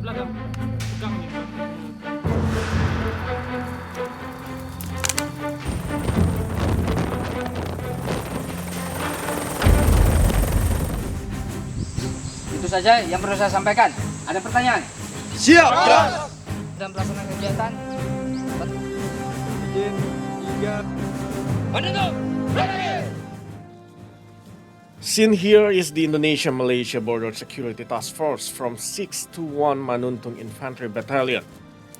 belakang. Pegang nih. Itu saja yang perlu saya sampaikan. Ada pertanyaan? Siap. Dalam pelaksanaan kegiatan. Izin 3. Seen here is the Indonesia-Malaysia Border Security Task Force from 621 Manuntung Infantry Battalion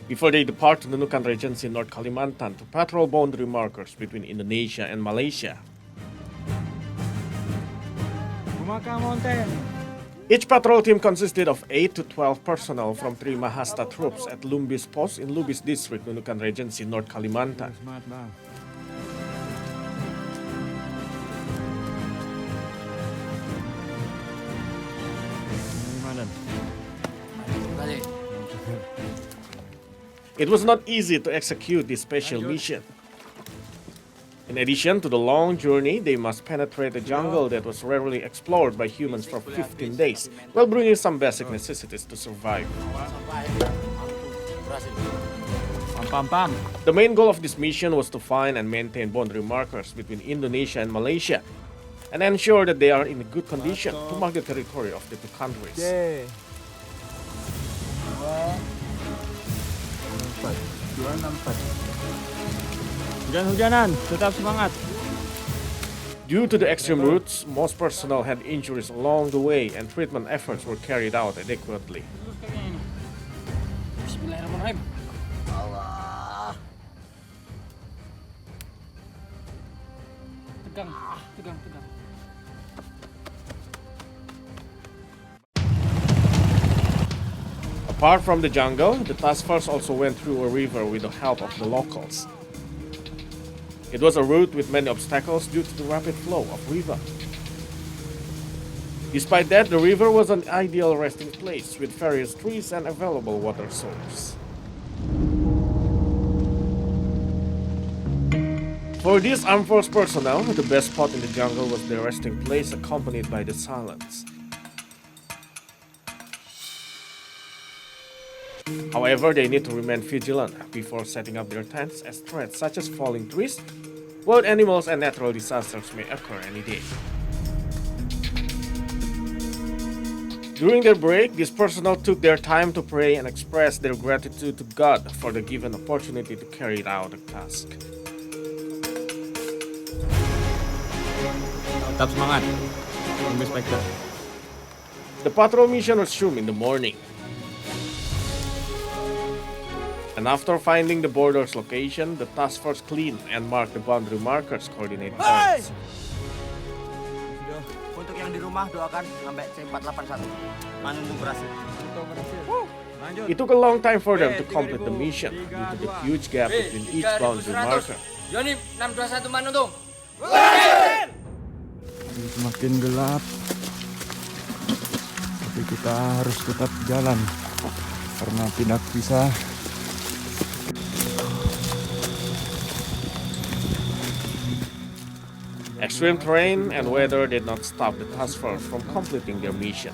before they depart to Nunukan Regency, North Kalimantan to patrol boundary markers between Indonesia and Malaysia. Bumaka Mountain. Each patrol team consisted of 8 to 12 personnel from 3 Mahasta troops at Lumbis Post in Lubis District, Nunukan Regency, North Kalimantan. Semangat bang. Gimana? It was not easy to execute this special mission. In addition to the long journey, they must penetrate a jungle that was rarely explored by humans for 15 days, while bringing some basic necessities to survive. Pam. The main goal of this mission was to find and maintain boundary markers between Indonesia and Malaysia, and ensure that they are in good condition to mark the territory of the two countries. Yeay. 264. Hujan-hujanan, tetap semangat. Due to the extreme routes, most personnel had injuries along the way, and treatment efforts were carried out adequately. Bismillahirrahmanirrahim. Tegang. Apart from the jungle, the task force also went through a river with the help of the locals. It was a route with many obstacles due to the rapid flow of river. Despite that, the river was an ideal resting place with various trees and available water source. For these armed force personnel, the best spot in the jungle was their resting place, accompanied by the silence. However, they need to remain vigilant before setting up their tents, as threats such as falling trees, wild animals, and natural disasters may occur any day. During their break, these personnel took their time to pray and express their gratitude to God for the given opportunity to carry out the task. Tetap semangat. Inspector. The patrol mission resumed in the morning. And after finding the border's location, the task force cleaned and marked the boundary markers coordinate points. Untuk yang di rumah doakan sampai C481 Manuntung berhasil. Lanjut. It took a long time for them to complete the mission due to the huge gap between each boundary marker. Yonif 621 Manuntung. Semakin gelap. Tapi kita harus tetap jalan karena tidak bisa. Extreme terrain and weather did not stop the task force from completing their mission.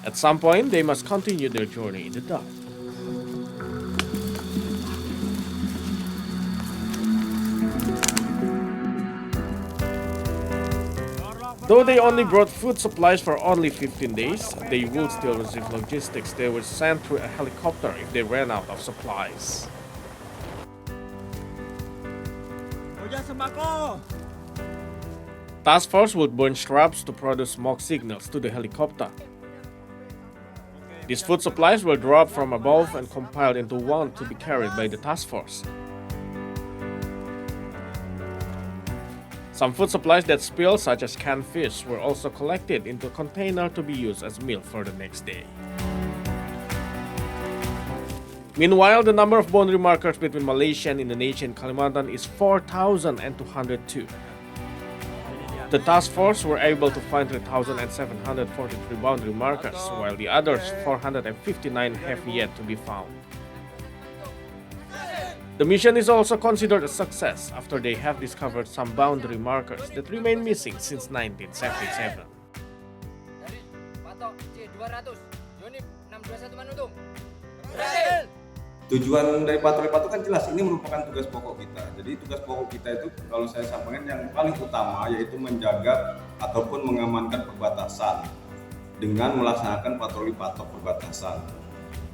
At some point, they must continue their journey in the dark. Though they only brought food supplies for only 15 days, they would still receive logistics. They were sent through a helicopter if they ran out of supplies. Hujan sembako. Task force would burn straps to produce smoke signals to the helicopter. These food supplies were dropped from above and compiled into one to be carried by the task force. Some food supplies that spilled, such as canned fish, were also collected into a container to be used as meal for the next day. Meanwhile, the number of boundary markers between Malaysia and Indonesia in Kalimantan is 4,202. The task force were able to find 3,743 boundary markers, while the others 459 have yet to be found. The mission is also considered a success after they have discovered some boundary markers that remain missing since 1977. Dari Patok C200 Yonif 621 Manutung. Tujuan dari patroli patuh kan jelas, ini merupakan tugas pokok kita. Jadi tugas pokok kita itu kalau saya sampaikan yang paling utama yaitu menjaga ataupun mengamankan perbatasan dengan melaksanakan patroli patok perbatasan.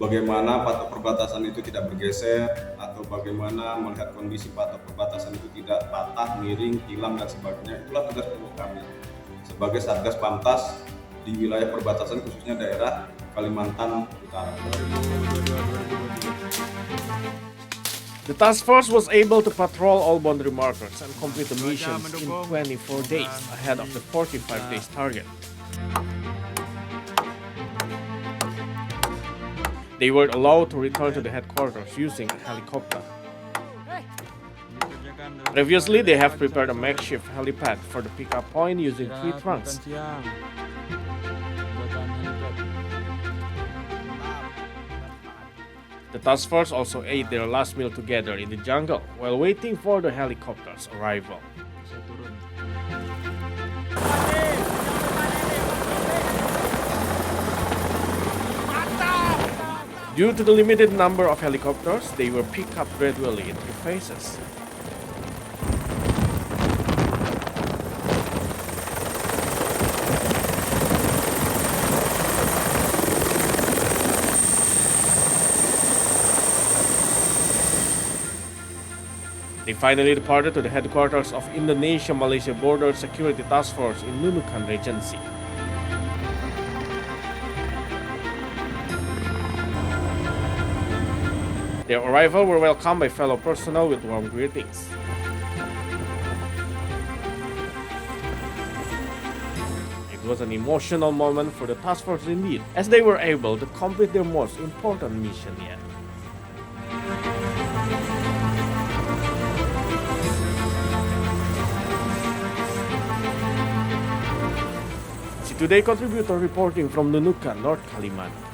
Bagaimana patok perbatasan itu tidak bergeser atau bagaimana melihat kondisi patok perbatasan itu tidak patah, miring, hilang dan sebagainya. Itulah tugas pokok kami sebagai Satgas Pamtas di wilayah perbatasan khususnya daerah Kalimantan Utara. The task force was able to patrol all boundary markers and complete the missions in 24 days ahead of the 45 days target. They were allowed to return to the headquarters using a helicopter. Previously, they have prepared a makeshift helipad for the pickup point using tree trunks. The task force also ate their last meal together in the jungle while waiting for the helicopter's arrival. Due to the limited number of helicopters, they were picked up gradually in 3 phases. They finally departed to the headquarters of Indonesia-Malaysia Border Security Task Force in Nunukan Regency. Their arrival were welcomed by fellow personnel with warm greetings. It was an emotional moment for the task force indeed, as they were able to complete their most important mission yet. Today contributor reporting from Nunukan, North Kalimantan.